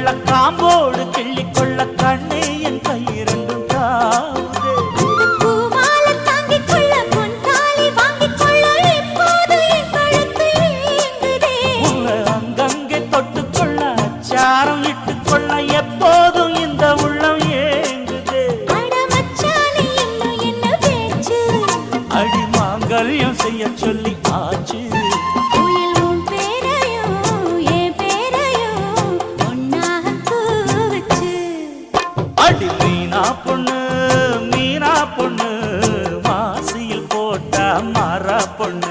கொள்ள காம்போடு கிள்ளி கொள்ள கண்ணே என் கை இரண்டும் தாவுதே. பூமாலை தாங்கிக் கொள்ள பொன் தாலி வாங்கிக் கொள்ள இப்போது என் கழுத்து ஏங்குதே. உன்னை அங்கங்கே தொட்டுக்கொள்ள அச்சாரம் இட்டுக் கொள்ள எப்போதும் இந்த உள்ளம் ஏங்குதே. அட மச்சானே இன்னும் என்ன பேச்சு? அடி மாங்கல்யம் செய்ய சொல்லி ஆச்சு. உயில் உன் பேரையும் என் பேரையும் ஒன்னாக கூவச்சு. அடி மீனா பொண்ணு மாசியில் போட்டா மாறா பொண்ணு.